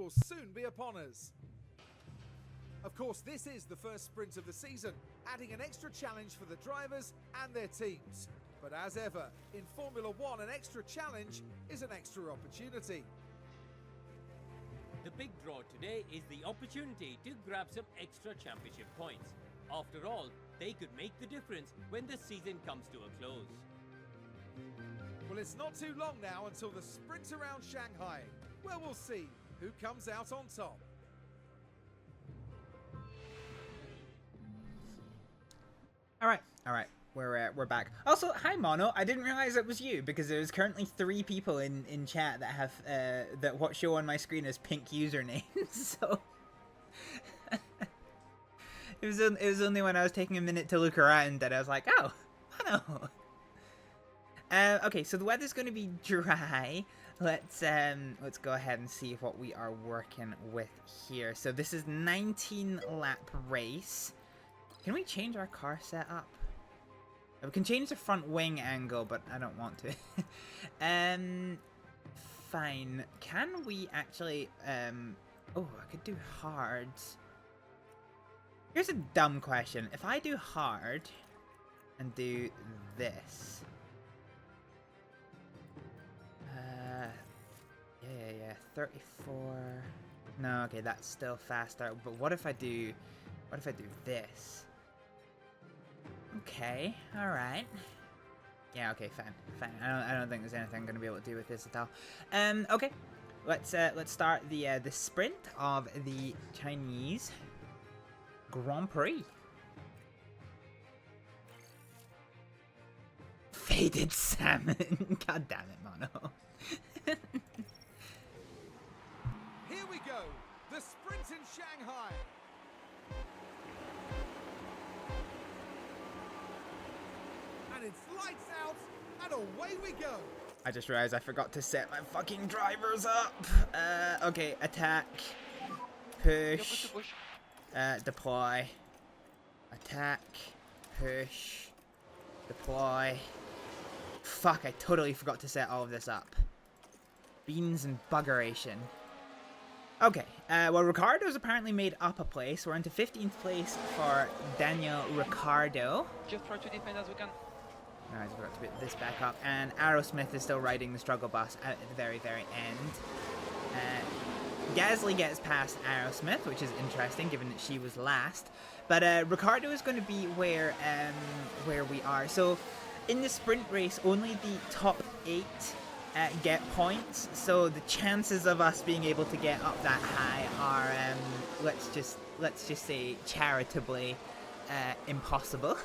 will soon be upon us. Of course, this is the first sprint of the season, adding an extra challenge for the drivers and their teams. But as ever, in Formula One, an extra challenge is an extra opportunity. The big draw today is the opportunity to grab some extra championship points. After all, they could make the difference when the season comes to a close. Well, it's not too long now until the sprint around Shanghai, where we'll see who comes out on top. All right, we're back. Also, hi Mono. I didn't realize it was you because there's currently 3 people in chat that have that what show on my screen as pink usernames. So it was only when I was taking a minute to look around that I was like, oh, Mono. Okay, so the weather's going to be dry. Let's go ahead and see what we are working with here. So this is 19 lap race. Can we change our car setup? We can change the front wing angle, but I don't want to. Fine. Can we actually oh, I could do hards. Here's a dumb question. If I do hard and do this. Yeah, 34. No, okay, that's still faster. But what if I do this? Okay, all right. Yeah, okay, fine. I don't think there's anything I'm gonna be able to do with this at all. Okay, let's start the sprint of the Chinese Grand Prix. Faded salmon. God damn it, Mono. Here we go, the sprint in Shanghai. And it's lights out, and away we go. I just realized I forgot to set my fucking drivers up. Okay, attack, push, deploy, attack, push, deploy. Fuck, I totally forgot to set all of this up. Beans and buggeration. Okay, well, Ricardo's apparently made up a place. We're into 15th place for Daniel Ricciardo. Just try to defend as we can. Alright, we've got to put this back up. And Aerosmith is still riding the struggle bus at the very, very end. Gasly gets past Aerosmith, which is interesting given that she was last. But Ricciardo is going to be where we are. So in the sprint race, only the top 8 get points. So the chances of us being able to get up that high are, let's just say, charitably impossible.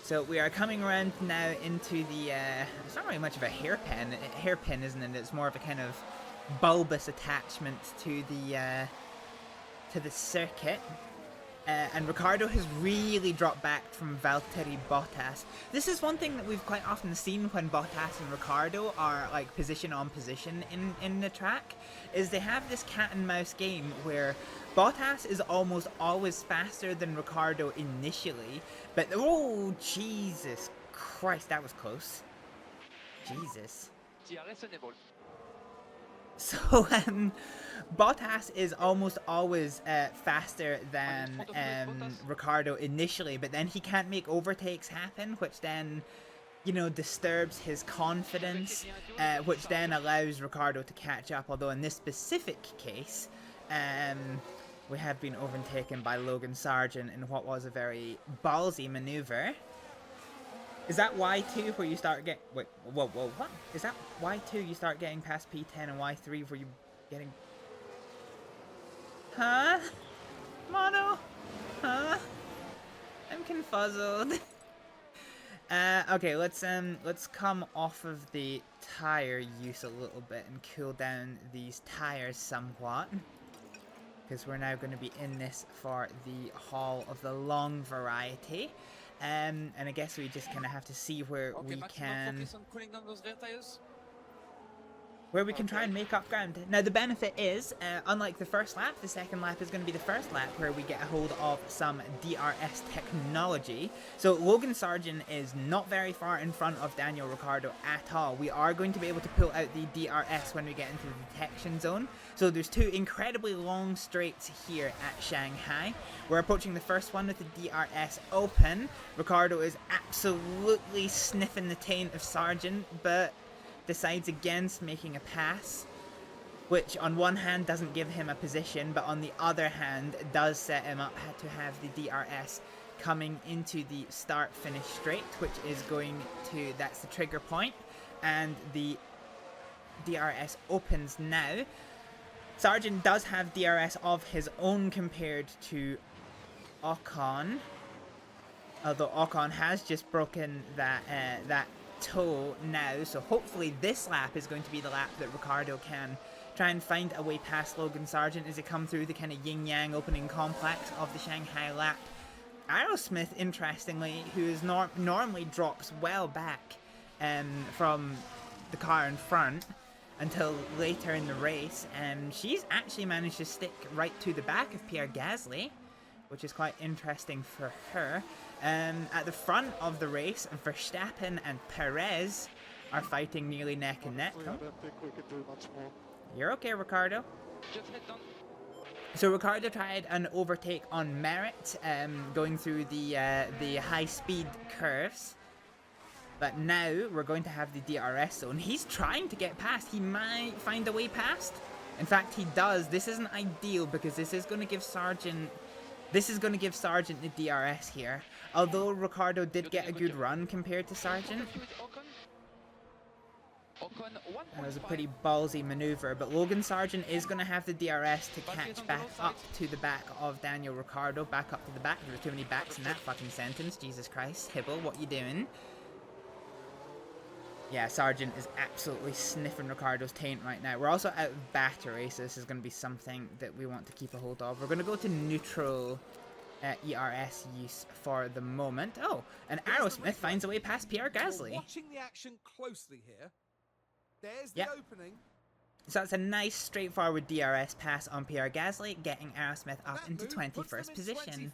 So we are coming around now into the, it's not really much of a hairpin, isn't it? It's more of a kind of bulbous attachment to the circuit. And Ricciardo has really dropped back from Valtteri Bottas. This is one thing that we've quite often seen when Bottas and Ricciardo are like position on position in the track, is they have this cat and mouse game where Bottas is almost always faster than Ricciardo initially, but oh Jesus Christ, that was close. Jesus. So Bottas is almost always faster than Ricciardo initially, but then he can't make overtakes happen, which then, you know, disturbs his confidence, which then allows Ricciardo to catch up. Although in this specific case, we have been overtaken by Logan Sargent in what was a very ballsy maneuver. Is that Y2 where you start get? Wait, whoa, what? Is that Y2 you start getting past P10 and Y3 where you getting? Huh? Mono? Huh? I'm confuzzled. Okay, let's come off of the tire use a little bit and cool down these tires somewhat, because we're now going to be in this for the haul of the long variety. And I guess we just kind of have to see where we can. Focus on cooling down those rear tires. where we can try and make up ground. Now the benefit is, unlike the first lap, the second lap is going to be the first lap where we get a hold of some DRS technology. So Logan Sargent is not very far in front of Daniel Ricciardo at all. We are going to be able to pull out the DRS when we get into the detection zone. So there's two incredibly long straights here at Shanghai. We're approaching the first one with the DRS open. Ricciardo is absolutely sniffing the taint of Sargent, but decides against making a pass, which on one hand doesn't give him a position, but on the other hand does set him up to have the DRS coming into the start-finish straight, which is going to, that's the trigger point, and the DRS opens now. Sargent does have DRS of his own compared to Ocon, although Ocon has just broken that toe now, so hopefully this lap is going to be the lap that Ricciardo can try and find a way past Logan Sargent as he come through the kind of yin-yang opening complex of the Shanghai lap. Aerosmith, interestingly, who is normally drops well back from the car in front until later in the race, she's actually managed to stick right to the back of Pierre Gasly, which is quite interesting for her. At the front of the race, Verstappen and Perez are fighting nearly neck and neck. Oh. You're okay, Ricciardo. So Ricciardo tried an overtake on merit, going through the high-speed curves. But now we're going to have the DRS zone. He's trying to get past. He might find a way past. In fact, he does. This isn't ideal because this is going to give Sargent the DRS here. Although Ricciardo did get a good run compared to Sargent. That was a pretty ballsy maneuver, but Logan Sargent is going to have the DRS to catch back up to the back of Daniel Ricciardo. Back up to the back. There were too many backs in that fucking sentence. Jesus Christ. Hibble, what you doing? Yeah, Sargent is absolutely sniffing Ricciardo's taint right now. We're also out of battery, so this is going to be something that we want to keep a hold of. We're going to go to neutral ERS use for the moment. Oh, and Aerosmith finds a way past Pierre Gasly. Watching the action closely here. There's the opening. So that's a nice straightforward DRS pass on Pierre Gasly, getting Aerosmith up into 21st position.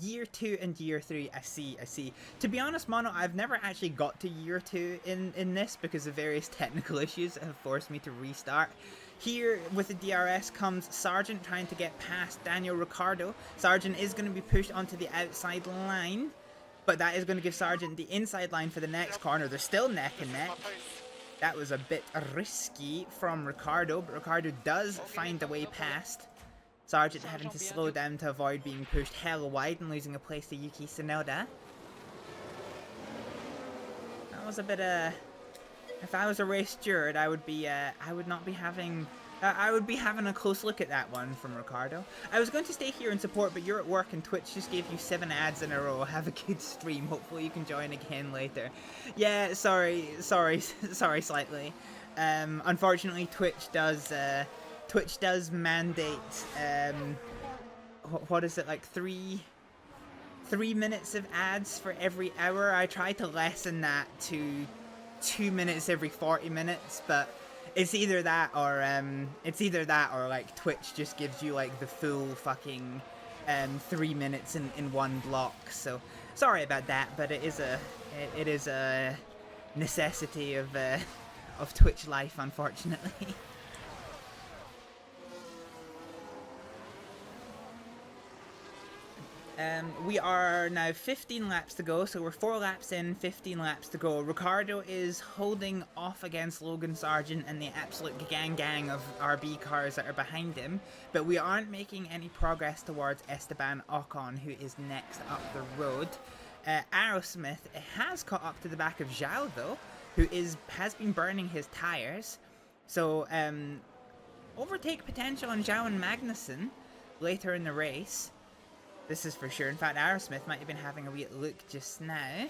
Year 2 and year 3, I see. To be honest, Mono, I've never actually got to year 2 in this because of various technical issues that have forced me to restart. Here, with the DRS, comes Sargent trying to get past Daniel Ricciardo. Sargent is going to be pushed onto the outside line, but that is going to give Sargent the inside line for the next corner. They're still neck and neck. That was a bit risky from Ricciardo, but Ricciardo does find a way past. Sargent having to slow down to avoid being pushed hella wide and losing a place to Yuki Tsunoda. That was a bit if I was a race steward, I would be having a close look at that one from Ricciardo. I was going to stay here and support, but you're at work and Twitch just gave you 7 ads in a row. Have a good stream. Hopefully you can join again later. Yeah, sorry slightly. Unfortunately, Twitch does mandate, what is it, like 3 minutes of ads for every hour. I try to lessen that to 2 minutes every 40 minutes, but it's either that or like Twitch just gives you like the full fucking 3 minutes in one block. So sorry about that, but it is a necessity of Twitch life, unfortunately. We are now 15 laps to go, so we're 4 laps in, 15 laps to go. Ricciardo is holding off against Logan Sargent and the absolute gang of RB cars that are behind him, but we aren't making any progress towards Esteban Ocon, who is next up the road. Aerosmith has caught up to the back of Zhao, though, who has been burning his tyres. So, overtake potential on Zhao and Magnussen later in the race. This is for sure. In fact, Aerosmith might have been having a wee look just now.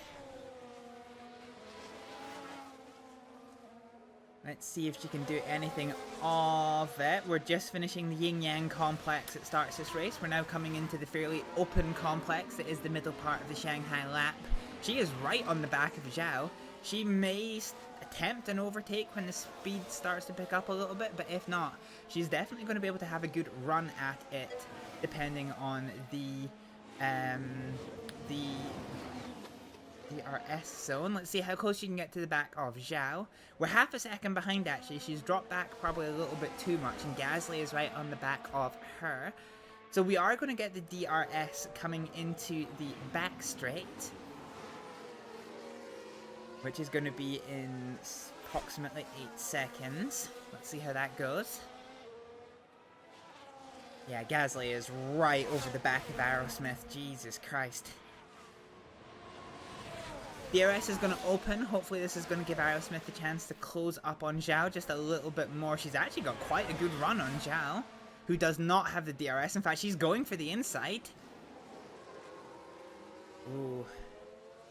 Let's see if she can do anything of it. We're just finishing the yin-yang complex that starts this race. We're now coming into the fairly open complex that is the middle part of the Shanghai lap. She is right on the back of Zhao. She may attempt an overtake when the speed starts to pick up a little bit, but if not, she's definitely going to be able to have a good run at it, depending on the DRS zone. Let's see how close she can get to the back of Zhao. We're half a second behind, actually. She's dropped back probably a little bit too much, and Gasly is right on the back of her. So we are going to get the DRS coming into the back straight, which is going to be in approximately 8 seconds. Let's see how that goes. Yeah, Gasly is right over the back of Aerosmith. Jesus Christ. DRS is going to open. Hopefully this is going to give Aerosmith a chance to close up on Zhao just a little bit more. She's actually got quite a good run on Zhao, who does not have the DRS. In fact, she's going for the inside. Ooh.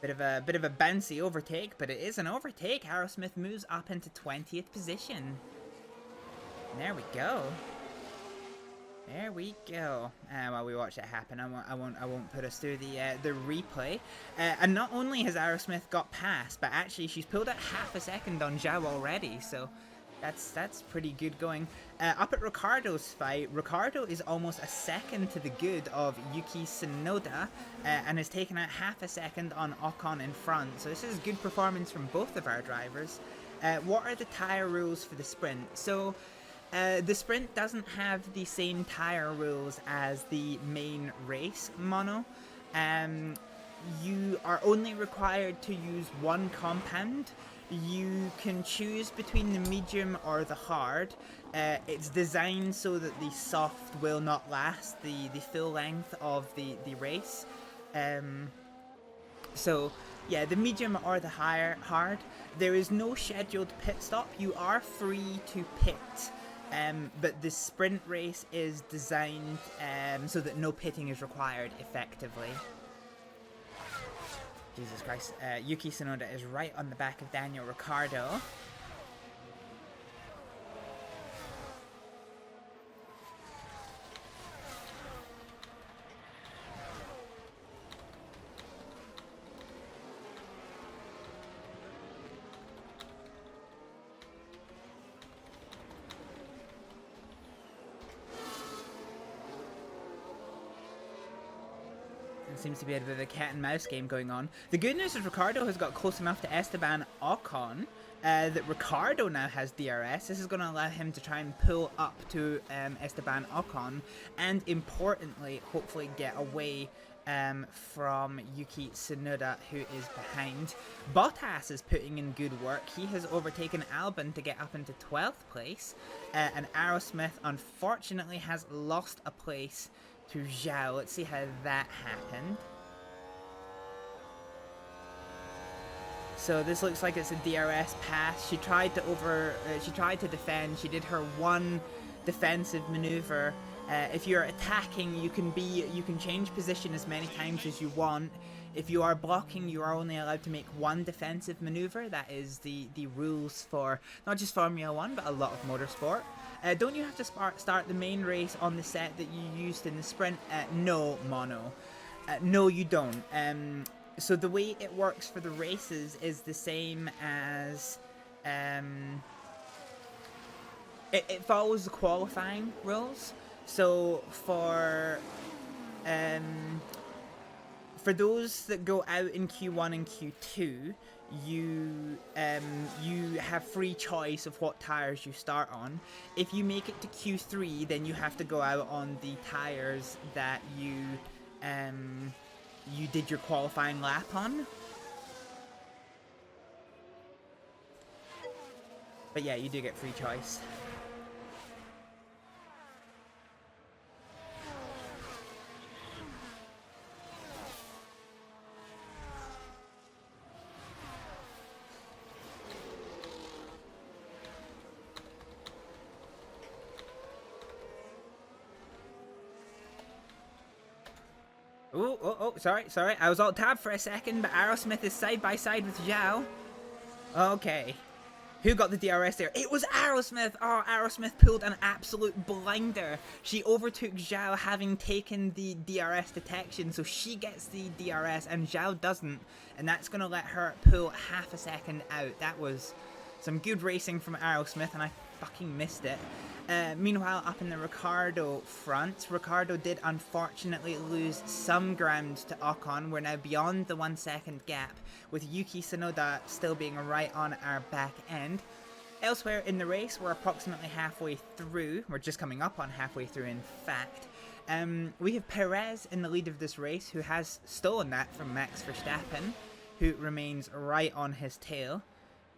Bit of a bouncy overtake, but it is an overtake. Aerosmith moves up into 20th position. And there we go. There we go. While we watch it happen, I won't put us through the replay. And not only has Aerosmith got past, but actually she's pulled out half a second on Zhao already. So that's pretty good going. Up at Ricciardo's fight, Ricciardo is almost a second to the good of Yuki Tsunoda, and has taken out half a second on Ocon in front. So this is good performance from both of our drivers. What are the tyre rules for the sprint? So the sprint doesn't have the same tyre rules as the main race mono. You are only required to use one compound. You can choose between the medium or the hard. It's designed so that the soft will not last the full length of the race. So yeah, the medium or the hard. There is no scheduled pit stop. You are free to pit. But the sprint race is designed so that no pitting is required effectively. Jesus Christ. Yuki Tsunoda is right on the back of Daniel Ricciardo. Seems to be a bit of a cat and mouse game going on. The good news is Ricciardo has got close enough to Esteban Ocon that Ricciardo now has DRS. This is going to allow him to try and pull up to Esteban Ocon, and importantly, hopefully get away from Yuki Tsunoda, who is behind. Bottas is putting in good work. He has overtaken Albon to get up into 12th place, and Aerosmith unfortunately has lost a place to Zhao. Let's see how that happened. So this looks like it's a DRS pass. She tried to defend. She did her one defensive maneuver. If you're attacking, you can change position as many times as you want. If you are blocking, you are only allowed to make one defensive maneuver. That is the rules for not just Formula 1, but a lot of motorsport. Don't you have to start the main race on the set that you used in the sprint? No, Mono. No, you don't. So the way it works for the races is the same as... It follows the qualifying rules. So for those that go out in Q1 and Q2, you have free choice of what tires you start on. If you make it to Q3, then you have to go out on the tires that you did your qualifying lap on. But yeah, you do get free choice. Oh, sorry. I was alt tab for a second, but Aerosmith is side by side with Zhao. Okay. Who got the DRS there? It was Aerosmith! Oh, Aerosmith pulled an absolute blinder. She overtook Zhao, having taken the DRS detection, so she gets the DRS and Zhao doesn't, and that's going to let her pull half a second out. That was some good racing from Aerosmith, and I fucking missed it. Meanwhile, up in the Ricciardo front, Ricciardo did unfortunately lose some ground to Ocon. We're now beyond the 1 second gap, with Yuki Tsunoda still being right on our back end. Elsewhere in the race, we're approximately halfway through. We're just coming up on halfway through, in fact. We have Perez in the lead of this race, who has stolen that from Max Verstappen, who remains right on his tail.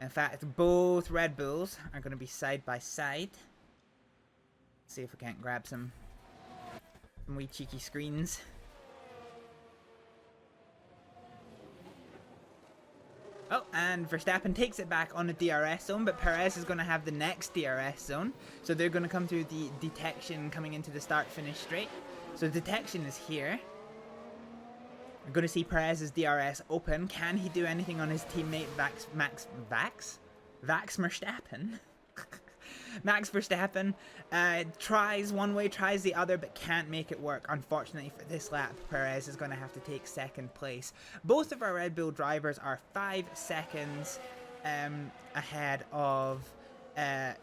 In fact, both Red Bulls are going to be side by side. Let's see if we can't grab some wee cheeky screens. Oh, and Verstappen takes it back on the DRS zone, but Perez is going to have the next DRS zone. So they're going to come through the detection coming into the start-finish straight. So detection is here. We're going to see Perez's DRS open. Can he do anything on his teammate Max Verstappen? Max Verstappen tries one way, tries the other, but can't make it work. Unfortunately for this lap, Perez is going to have to take second place. Both of our Red Bull drivers are 5 seconds ahead of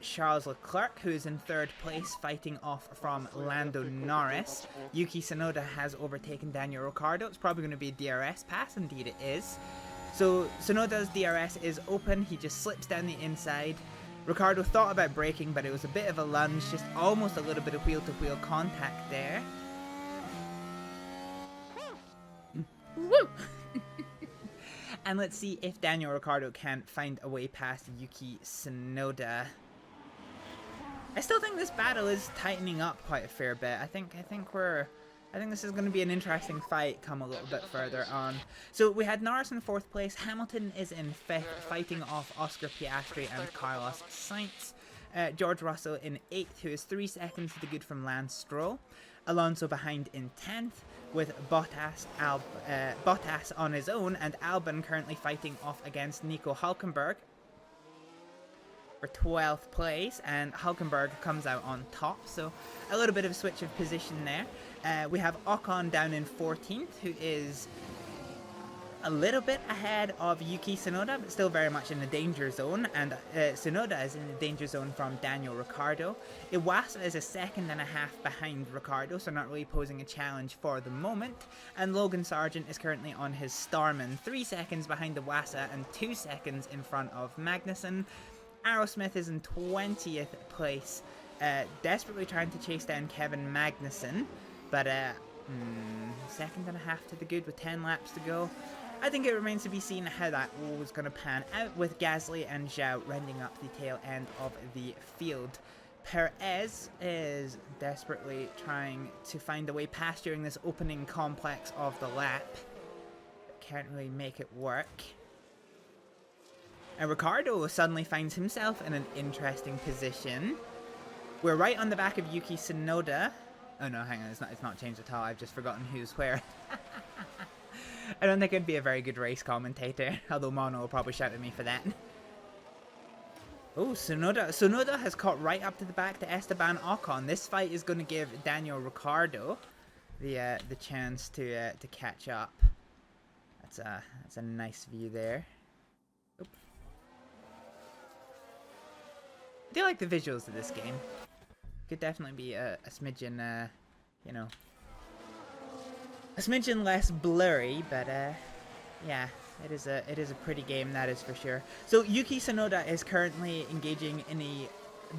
Charles Leclerc, who is in third place, fighting off from Lando Norris. Yuki Tsunoda has overtaken Daniel Ricciardo. It's probably going to be a DRS pass. Indeed it is. So Tsunoda's DRS is open. He just slips down the inside. Ricciardo thought about braking, but it was a bit of a lunge, just almost a little bit of wheel-to-wheel contact there. Woo! And let's see if Daniel Ricciardo can find a way past Yuki Tsunoda. I still think this battle is tightening up quite a fair bit. I think this is going to be an interesting fight come a little bit further on. So we had Norris in 4th place, Hamilton is in 5th, fighting off Oscar Piastri and Carlos Sainz. George Russell in 8th, who is 3 seconds to the good from Lance Stroll. Alonso behind in 10th, with Bottas on his own, and Albon currently fighting off against Nico Hülkenberg for 12th place, and Hülkenberg comes out on top, so a little bit of a switch of position there. We have Ocon down in 14th, who is a little bit ahead of Yuki Tsunoda, but still very much in the danger zone, and Tsunoda is in the danger zone from Daniel Ricciardo. Iwasa is a second and a half behind Ricciardo, so not really posing a challenge for the moment, and Logan Sargent is currently on his Starman, 3 seconds behind Iwasa and 2 seconds in front of Magnussen. Aerosmith is in 20th place, desperately trying to chase down Kevin Magnussen, but second and a half to the good with 10 laps to go. I think it remains to be seen how that was going to pan out, with Gasly and Zhao rounding up the tail end of the field. Perez is desperately trying to find a way past during this opening complex of the lap, but can't really make it work. And Ricciardo suddenly finds himself in an interesting position. We're right on the back of Yuki Tsunoda. Oh no, hang on, it's not changed at all. I've just forgotten who's where. I don't think I'd be a very good race commentator, although Mono will probably shout at me for that. Oh, Tsunoda has caught right up to the back to Esteban Ocon. This fight is going to give Daniel Ricciardo the chance to catch up. That's a nice view there. Oop. I do like the visuals of this game. Could definitely be a smidgen, you know, a smidgen less blurry, but yeah, it is a pretty game, that is for sure. So Yuki Tsunoda is currently engaging in a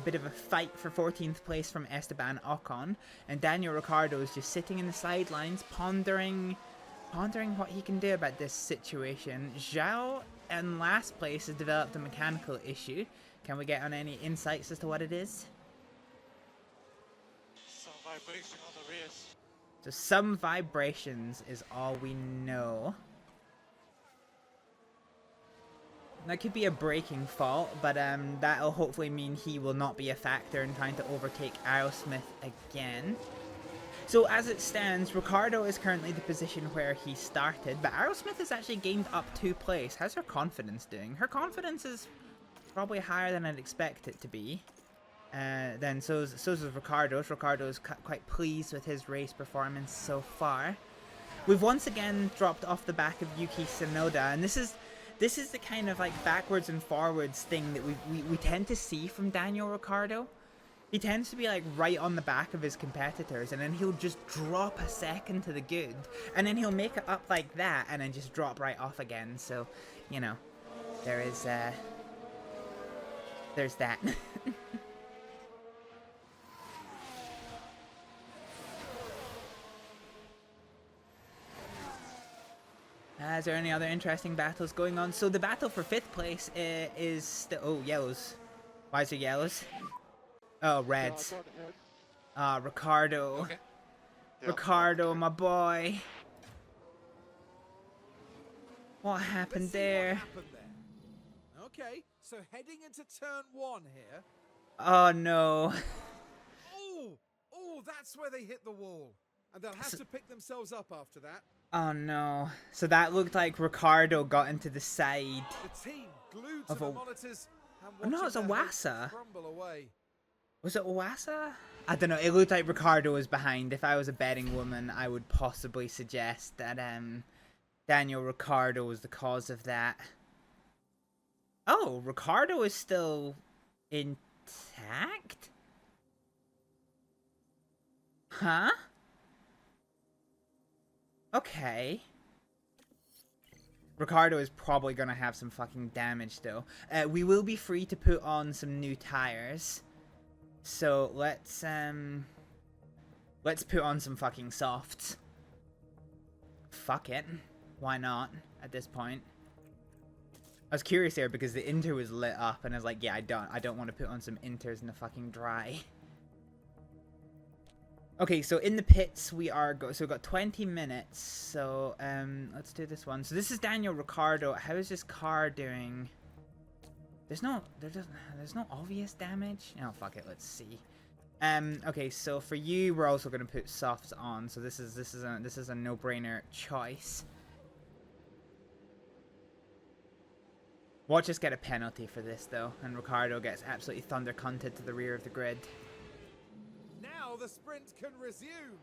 bit of a fight for 14th place from Esteban Ocon, and Daniel Ricciardo is just sitting in the sidelines, pondering what he can do about this situation. Zhao in last place has developed a mechanical issue. Can we get on any insights as to what it is? Some vibration on the rears. So some vibrations is all we know. That could be a braking fault, but that'll hopefully mean he will not be a factor in trying to overtake Aerosmith again. So as it stands, Ricciardo is currently the position where he started, but Aerosmith has actually gained up 2 place. How's her confidence doing? Her confidence is probably higher than I'd expect it to be. Then so's Ricardo's. Ricardo's quite pleased with his race performance so far. We've once again dropped off the back of Yuki Tsunoda, and this is the kind of like backwards and forwards thing that we tend to see from Daniel Ricciardo. He tends to be like right on the back of his competitors, and then he'll just drop a second to the good, and then he'll make it up like that, and then just drop right off again. So, you know, there's that. Is there any other interesting battles going on? So the battle for 5th place is oh, yellows. Why is there yellows? Oh, reds. Ricardo. Okay. Ricardo, my boy. What happened Let's see there? what happened there. Okay, so heading into turn 1 here. Oh no. Oh, that's where they hit the wall. And they'll have to pick themselves up after that. Oh no. So that looked like Ricardo got into the side. The team glued to Of the a- monitors and Oh, no, watching it's a their hopes Wassa. crumble away. Was it Owasa? I don't know. It looked like Ricardo was behind. If I was a betting woman, I would possibly suggest that Daniel Ricciardo was the cause of that. Oh, Ricardo is still intact? Huh? Okay. Ricardo is probably gonna have some fucking damage though. We will be free to put on some new tires. So let's put on some fucking softs. Fuck it. Why not at this point? I was curious there because the Inter was lit up and I was like, yeah, I don't want to put on some Inters in the fucking dry. Okay, so in the pits we are so we've got 20 minutes. So let's do this one. So this is Daniel Ricciardo. How is this car doing? There's no obvious damage. Oh fuck it, let's see. Okay, so for you we're also gonna put softs on. So this is a no-brainer choice. Watch us get a penalty for this though, and Ricciardo gets absolutely thunder cunted to the rear of the grid. Now the sprint can resume.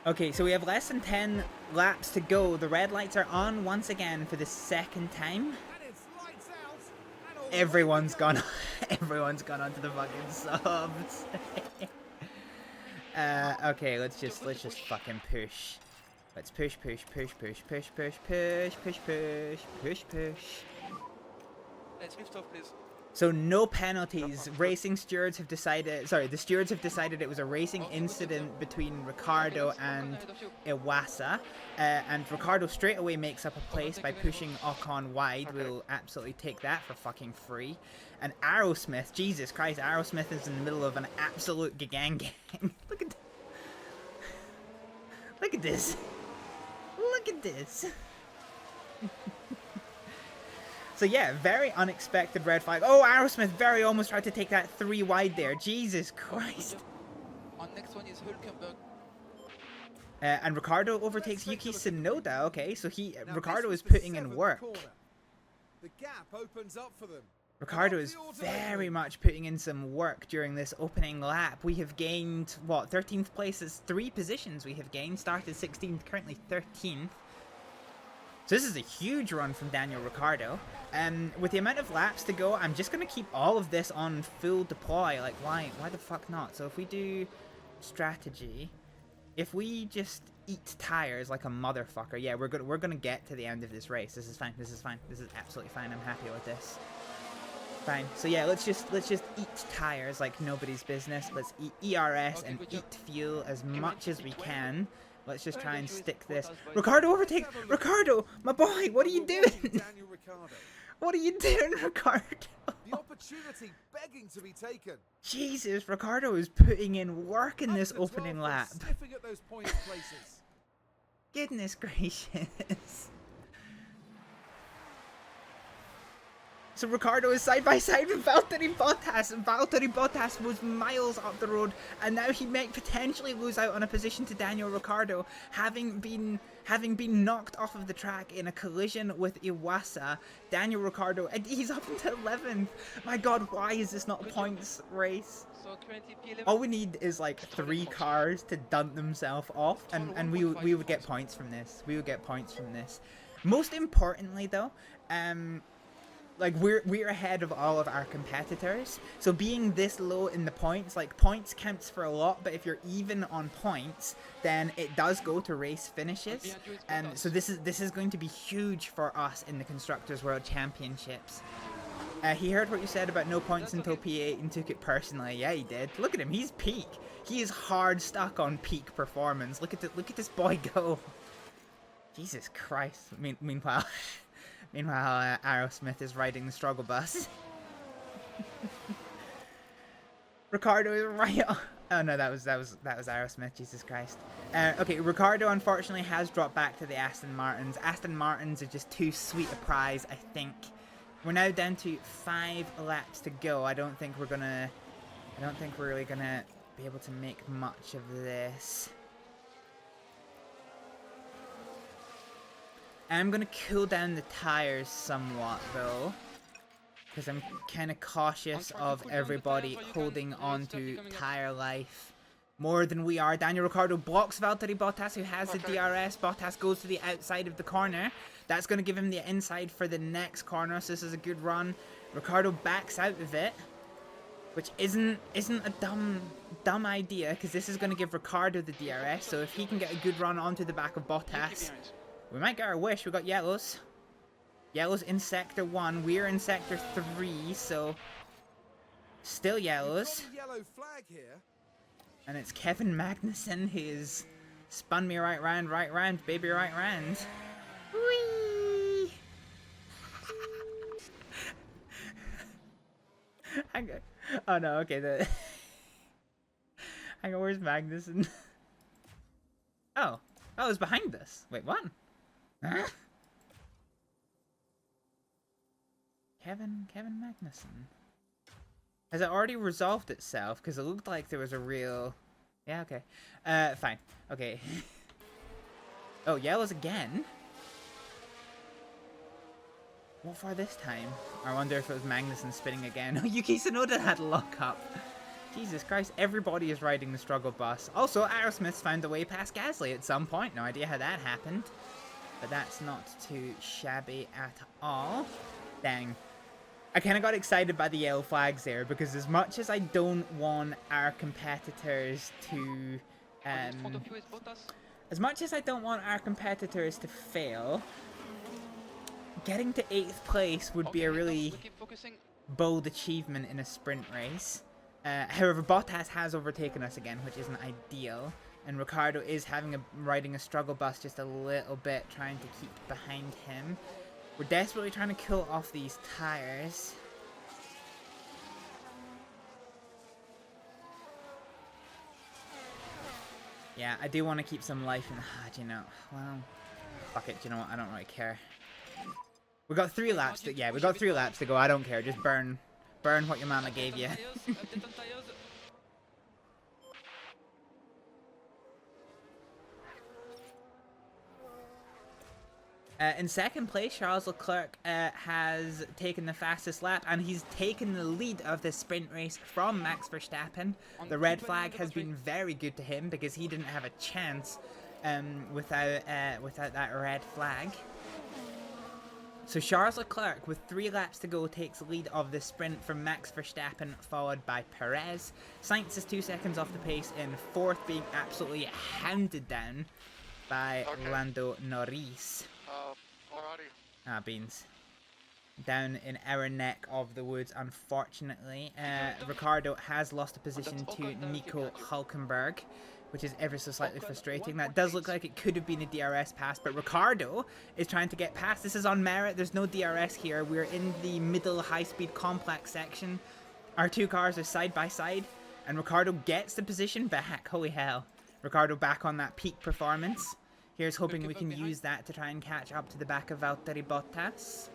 Okay, so we have less than 10 laps to go. The red lights are on once again for the second time. And it's lights out. And away Everyone's we go. gone. Everyone's gone onto the fucking subs. Okay, let's just fucking push. Let's push. Let's lift off, please. So no penalties. Racing stewards have decided. Sorry, the stewards have decided it was a racing incident between Ricardo and Iwasa, and Ricardo straight away makes up a place by pushing Ocon wide. We'll absolutely take that for fucking free. And Aerosmith, Jesus Christ, Aerosmith is in the middle of an absolute gang. Look at this. Look at this. So yeah, very unexpected red flag. Oh, Aerosmith very almost tried to take that 3 wide there. Jesus Christ. On next one is Hülkenberg. And Ricardo overtakes Yuki Tsunoda. Okay, so Now Ricardo this is was the putting in 7th work. corner. The gap opens up for them. Ricardo is very much putting in some work during this opening lap. We have gained, what, 13th place is 3 positions we have gained. Started 16th, currently 13th. So this is a huge run from Daniel Ricciardo. With the amount of laps to go, I'm just going to keep all of this on full deploy. Like, why the fuck not? So if we do strategy, if we just eat tires like a motherfucker, yeah, we're gonna get to the end of this race. This is fine. This is absolutely fine. I'm happy with this. Fine. So yeah, let's just eat tires like nobody's business. Let's eat ERS and eat fuel as much as we can. Let's just try and stick this. Ricardo overtakes. Ricardo, my boy, what are you doing? Daniel Ricciardo. What are you doing, Ricardo? The opportunity begging to be taken. Jesus, Ricardo is putting in work in this Up to opening 12th, lap. Sniffing at those points places. Goodness gracious. So Ricciardo is side by side with Valtteri Bottas, and Valtteri Bottas was miles up the road, and now he might potentially lose out on a position to Daniel Ricciardo, having been knocked off of the track in a collision with Iwasa. Daniel Ricciardo, and he's up into 11th. My God, why is this not a points race? So currently P11. All we need is like 3 cars to dunt themselves off, and we would get points from this. We would get points from this. Most importantly, though, like we're ahead of all of our competitors, so being this low in the points, like points counts for a lot, but if you're even on points, then it does go to race finishes, and so this is going to be huge for us in the Constructors World Championships. He heard what you said about no points until P8 and took it personally. Yeah, he did. Look at him, he's peak. He is hard stuck on peak performance. Look at this boy go. Jesus Christ. Meanwhile. Meanwhile, Aerosmith is riding the struggle bus. Ricciardo is right. Oh no, that was Aerosmith. Jesus Christ. Okay, Ricciardo unfortunately has dropped back to the Aston Martins. Aston Martins are just too sweet a prize, I think. We're now down to 5 laps to go. I don't think we're really gonna be able to make much of this. I'm going to cool down the tires somewhat, though, because I'm kind of cautious of everybody holding on to tire life more than we are. Daniel Ricciardo blocks Valtteri Bottas, who has the DRS. Bottas goes to the outside of the corner. That's going to give him the inside for the next corner, so this is a good run. Ricciardo backs out of it, which isn't a dumb idea, because this is going to give Ricciardo the DRS, so if he can get a good run onto the back of Bottas, we might get our wish. We got yellows. Yellows in Sector 1. We're in Sector 3, so still yellows. Yellow flag here. And it's Kevin Magnussen who's spun me right round, baby, right round. Whee! Oh no, okay, hang on, where's Magnussen? Oh, it's behind us. Wait, what? Huh? Kevin Magnussen. Has it already resolved itself? Because it looked like there was a real... Yeah, okay. Fine. Okay. Oh, yellows again? What for this time? I wonder if it was Magnussen spinning again. Oh, Yuki Tsunoda had a lock-up. Jesus Christ, everybody is riding the struggle bus. Also, Aerosmith's found a way past Gasly at some point. No idea how that happened. But that's not too shabby at all. Dang. I kind of got excited by the yellow flags there, because as much as I don't want our competitors to... as much as I don't want our competitors to fail, getting to 8th place would be a really bold achievement in a sprint race. However, Bottas has overtaken us again, which isn't ideal. And Ricciardo is riding a struggle bus just a little bit, trying to keep behind him. We're desperately trying to kill off these tires. Yeah, I do want to keep some life in the... you know, well... Fuck it, you know what, I don't really care. We got 3 laps to... Yeah, we got 3 laps to go, I don't care, just burn what your mama gave you. In second place, Charles Leclerc has taken the fastest lap, and he's taken the lead of this sprint race from Max Verstappen. The red flag has been very good to him, because he didn't have a chance without that red flag. So Charles Leclerc, with 3 laps to go, takes the lead of the sprint from Max Verstappen, followed by Perez. Sainz is 2 seconds off the pace in 4th, being absolutely hounded down by Lando Norris. Ah, beans. Down in our neck of the woods, unfortunately. Ricciardo has lost a position to Nico Hülkenberg, which is ever so slightly frustrating. That does look like it could have been a DRS pass, but Ricciardo is trying to get past. This is on merit. There's no DRS here. We're in the middle high-speed complex section. Our 2 cars are side by side, and Ricciardo gets the position back. Holy hell. Ricciardo back on that peak performance. Here's hoping we can use that to try and catch up to the back of Valtteri Bottas.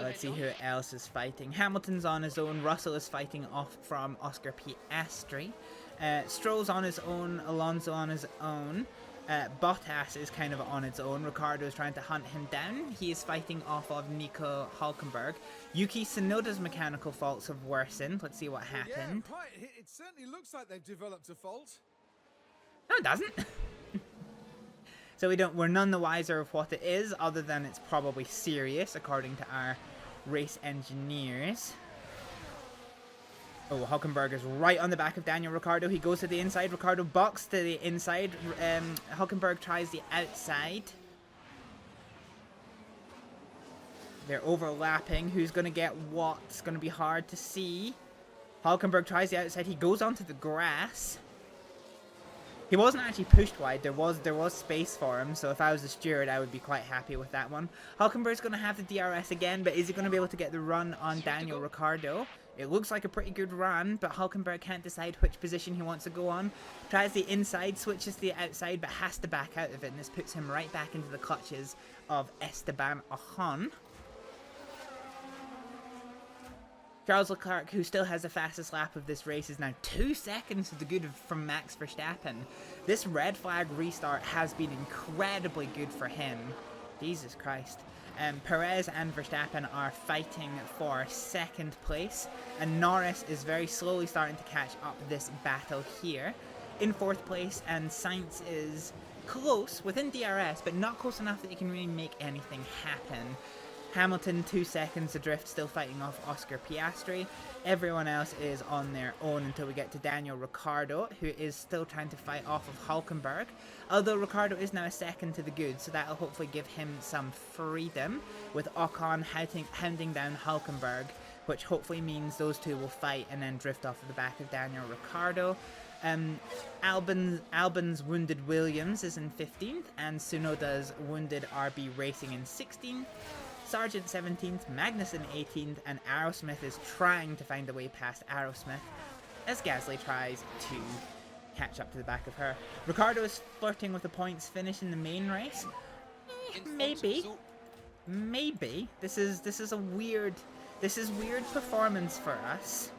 Let's see who else is fighting. Hamilton's on his own. Russell is fighting off from Oscar Piastri. Stroll's on his own. Alonso on his own. Bottas is kind of on its own. Ricciardo is trying to hunt him down. He is fighting off of Nico Hülkenberg. Yuki Tsunoda's mechanical faults have worsened. Let's see what happened. Yeah, right. It certainly looks like they've developed a fault. No, it doesn't. So we're none the wiser of what it is, other than it's probably serious, according to our race engineers. Oh, Hülkenberg is right on the back of Daniel Ricciardo. He goes to the inside. Ricciardo bucks to the inside. Hülkenberg tries the outside. They're overlapping. Who's going to get what? It's going to be hard to see. Hülkenberg tries the outside. He goes onto the grass. He wasn't actually pushed wide. There was space for him, so if I was the steward, I would be quite happy with that one. Hülkenberg's going to have the DRS again, but is he going to be able to get the run on Daniel Ricciardo? It looks like a pretty good run, but Hülkenberg can't decide which position he wants to go on. Tries the inside, switches to the outside, but has to back out of it, and this puts him right back into the clutches of Esteban Ocon. Charles Leclerc, who still has the fastest lap of this race, is now 2 seconds to the good from Max Verstappen. This red flag restart has been incredibly good for him. Jesus Christ. Perez and Verstappen are fighting for second place, and Norris is very slowly starting to catch up this battle here. In fourth place, and Sainz is close, within DRS, but not close enough that he can really make anything happen. Hamilton 2 seconds adrift, still fighting off Oscar Piastri. Everyone else is on their own until we get to Daniel Ricciardo, who is still trying to fight off of Hülkenberg. Although Ricciardo is now a second to the good, so that'll hopefully give him some freedom, with Ocon hounding down Hülkenberg, which hopefully means those two will fight and then drift off of the back of Daniel Ricciardo. Albon's wounded Williams is in 15th, and Tsunoda's wounded RB Racing in 16th. Sargent 17th, Magnussen 18th, and Aerosmith is trying to find a way past Aerosmith as Gasly tries to catch up to the back of her. Ricciardo is flirting with the points finish in the main race. Maybe. This is weird performance for us.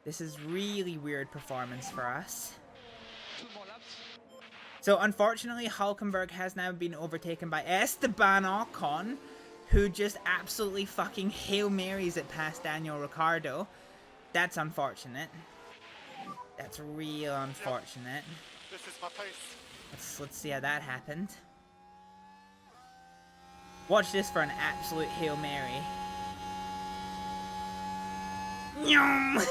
This is really weird performance for us. 2 more laps. So unfortunately, Hülkenberg has now been overtaken by Esteban Ocon, who just absolutely fucking Hail Marys it past Daniel Ricciardo. That's unfortunate. That's real unfortunate. This is my pace. Let's see how that happened. Watch this for an absolute Hail Mary. Nyum!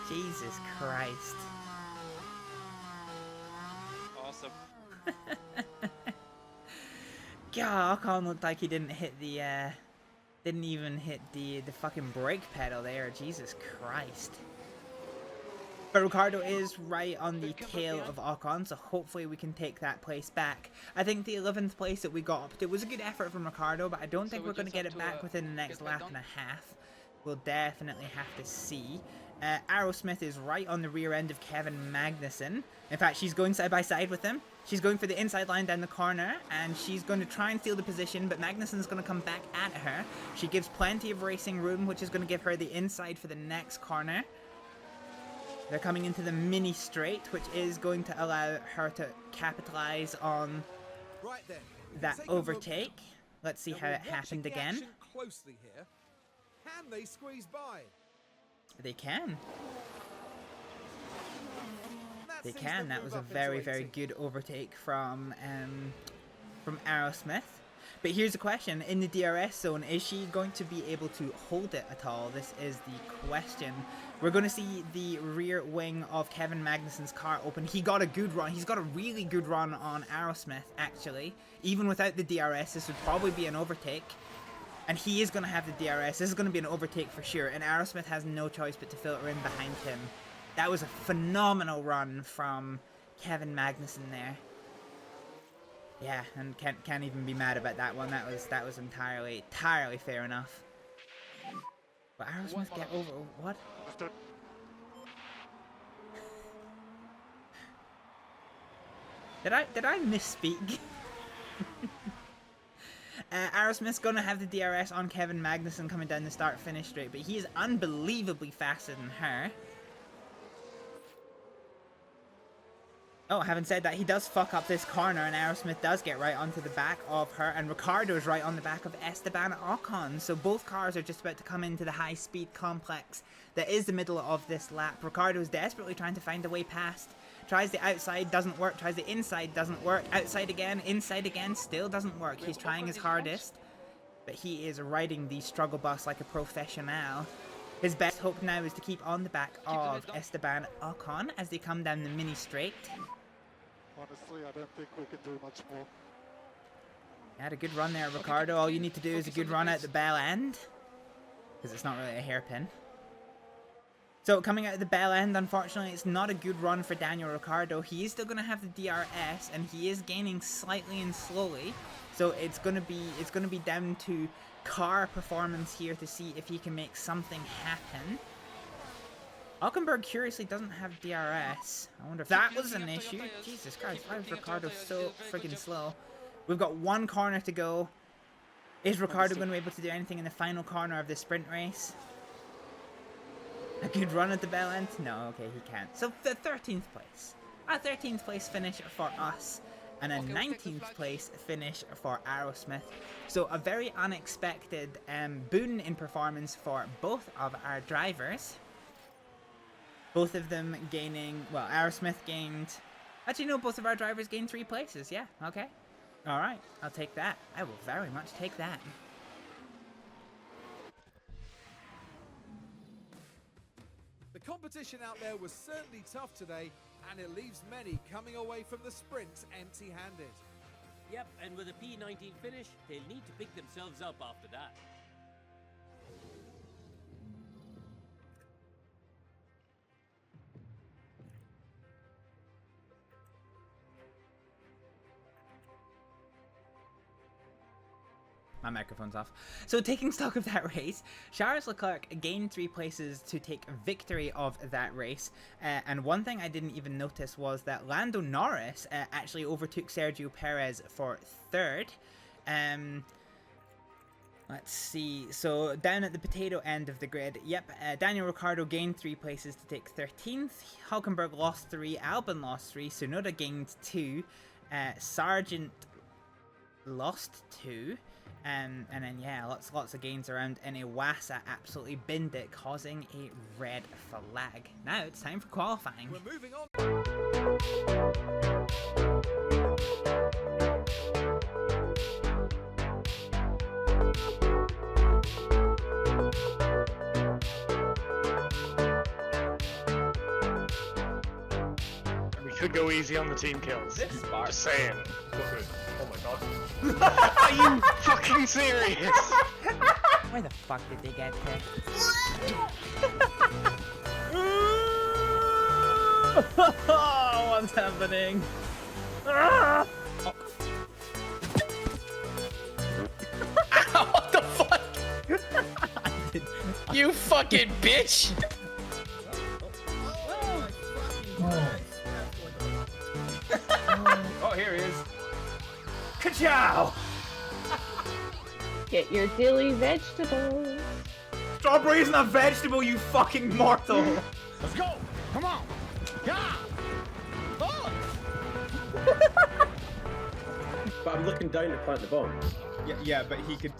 Jesus Christ. Awesome. God, Ocon looked like he didn't hit the, didn't even hit the fucking brake pedal there. Jesus Christ. But Ricciardo is right on the tail of Ocon, so hopefully we can take that place back. I think the 11th place that we got up to was a good effort from Ricciardo, but I don't think we're going to get it back within the next lap and a half. We'll definitely have to see. Aerosmith is right on the rear end of Kevin Magnussen. In fact, she's going side by side with him. She's going for the inside line down the corner, and she's going to try and steal the position, but Magnussen's going to come back at her. She gives plenty of racing room, which is going to give her the inside for the next corner. They're coming into the mini straight, which is going to allow her to capitalize on that overtake. Let's see how it happened again. Closely here. Can they squeeze by? They can. They can. That was a very, very good overtake from Aerosmith. But here's the question. In the DRS zone, is she going to be able to hold it at all? This is the question. We're going to see the rear wing of Kevin Magnussen's car open. He got a good run. He's got a really good run on Aerosmith, actually. Even without the DRS, this would probably be an overtake. And he is going to have the DRS. This is going to be an overtake for sure. And Aerosmith has no choice but to filter in behind him. That was a phenomenal run from Kevin Magnussen there. Yeah, and can't even be mad about that one. That was entirely fair enough. But Aerosmith get over what? Did I misspeak? Aerosmith's gonna have the DRS on Kevin Magnussen coming down the start-finish straight, but he is unbelievably faster than her. Oh, having said that, he does fuck up this corner, and Aerosmith does get right onto the back of her, and Ricciardo is right on the back of Esteban Ocon. So both cars are just about to come into the high-speed complex that is the middle of this lap. Ricciardo is desperately trying to find a way past. Tries the outside, doesn't work. Tries the inside, doesn't work. Outside again, inside again, still doesn't work. He's trying his hardest, but he is riding the struggle bus like a professional. His best hope now is to keep on the back of Esteban Ocon as they come down the mini straight. Honestly, I don't think we can do much more. Had a good run there, Ricciardo. All you need to do is a good run out the bell end, because it's not really a hairpin. So coming out of the bell end, unfortunately, it's not a good run for Daniel Ricciardo. He is still going to have the DRS, and he is gaining slightly and slowly. So it's going to be down to car performance here to see if he can make something happen. Hulkenberg curiously doesn't have DRS. I wonder if that was an issue. Jesus Christ, why is Ricciardo so friggin' slow? We've got one corner to go. Is Ricciardo going to be able to do anything in the final corner of the sprint race? A good run at the bell end? No, okay, he can't. So the 13th place. A 13th place finish for us. And a 19th place finish for Aerosmith. So a very unexpected boon in performance for both of our drivers. Both of them gaining, well, Aerosmith gained, actually no, both of our drivers gained 3 places, yeah, okay. Alright, I'll take that. I will very much take that. The competition out there was certainly tough today, and it leaves many coming away from the sprints empty-handed. Yep, and with a P19 finish, they'll need to pick themselves up after that. My microphone's off. So taking stock of that race, Charles Leclerc gained 3 places to take victory of that race. And one thing I didn't even notice was that Lando Norris actually overtook Sergio Perez for 3rd. Let's see. So down at the potato end of the grid, yep, Daniel Ricciardo gained 3 places to take 13th. Hulkenberg lost 3, Albon lost 3, Tsunoda gained 2, Sargent lost 2. And then yeah, lots of gains around, and Iwasa absolutely binned it, causing a red flag. Now it's time for qualifying. We're moving on. We could go easy on the team kills. Just saying. Oh my god. Are you fucking serious? Where the fuck did they get to? What's happening? Ow, what the fuck? You fucking bitch! Oh, here he is. Ka-chow! Get your dilly vegetables. Strawberry isn't a vegetable, you fucking mortal! Let's go! Come on! Yeah! Oh! But I'm looking down to plant the bomb. Yeah, but he could.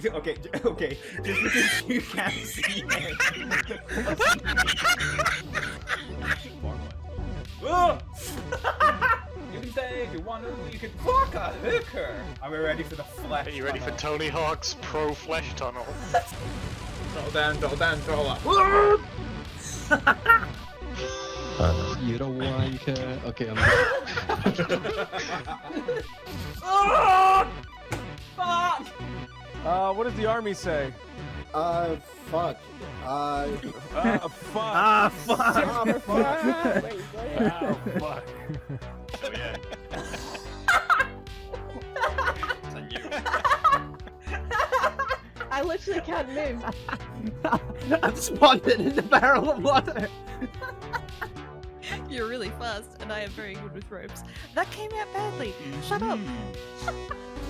Okay, just because you can't see it. Oh! You can say if you want to, you can fuck a hooker. Are we ready for the flesh? Are you ready for Tony Hawk's Pro Flesh Tunnel? Throttle down, throttle up. You don't wanker. Okay, I'm. Oh! Fuck! What does the army say? Fuck. Fuck. Fuck! fuck. Ah, fuck! Oh, fuck. Oh yeah. I literally can't move. I'm spawned in the barrel of water. You're really fast, and I am very good with ropes. That came out badly. Shut up.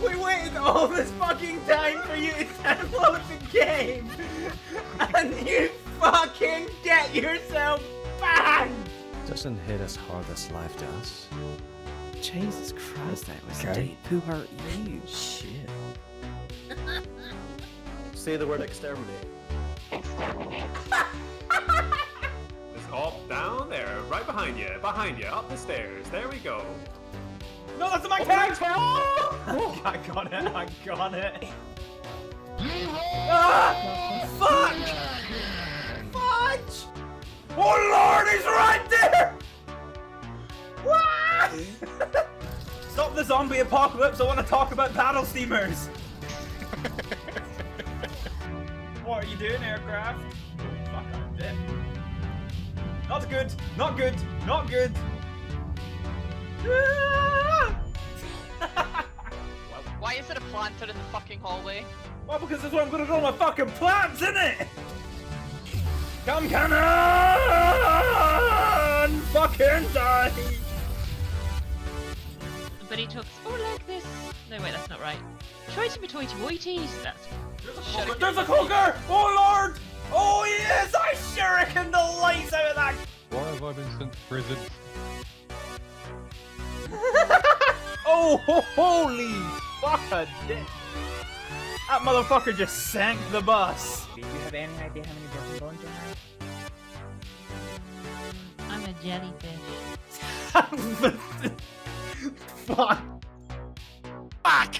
We waited all this fucking time for you to download the game, and you fucking get yourself banned! Doesn't hit as hard as life does. Jesus Christ, that was Okay. deep. Who hurt you? Shit. Say the word exterminate. Just up, down there, right behind you, up the stairs. There we go. No, that's my character! Oh, I got it, I got it. Ah! Fuck! Fudge! Oh lord, he's right there! What? Stop the zombie apocalypse, I want to talk about paddle steamers! What are you doing, aircraft? Fuck, I'm dead. Not good, not good, not good! Why is it a planter in the fucking hallway? Well, because that's where I'm gonna do all my fucking plants, isn't it? Come cannon! Fucking die! But he talks more like this. No, wait, that's not right. Choity toity woities. That's. There's a cooker! Oh lord! Oh yes! I shuriken the lights out of that! Why have I been sent to prison? Oh, holy fuck! That motherfucker just sank the bus. Do you have any idea how many broken bones you I'm a jellyfish. have? Fuck! Fuck!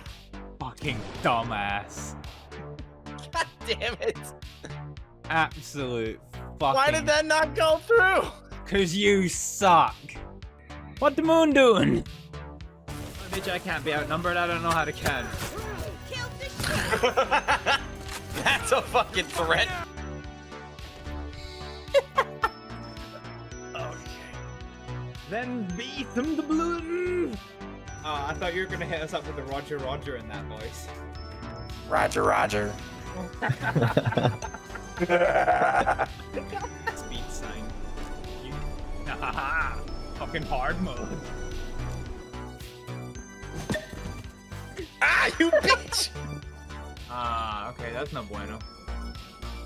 Fucking dumbass. God damn it! Absolute fucking. Why did that not go through? Cause you suck. What the moon doing? Bitch, I can't be outnumbered. I don't know how to count. That's a fucking threat. Okay. Then beat them the balloon. I thought you were gonna hit us up with the Roger Roger in that voice. Roger, Roger. Speed sign. You. Fucking hard mode. Ah, you bitch! Ah, okay, that's no bueno.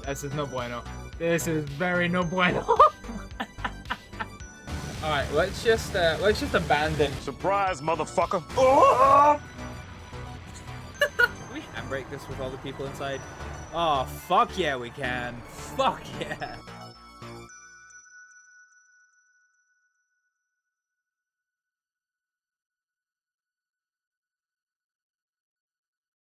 This is no bueno. This is very no bueno. All right, let's just abandon. Surprise, motherfucker! Oh! We can't break this with all the people inside. Oh, fuck yeah, we can. Fuck yeah.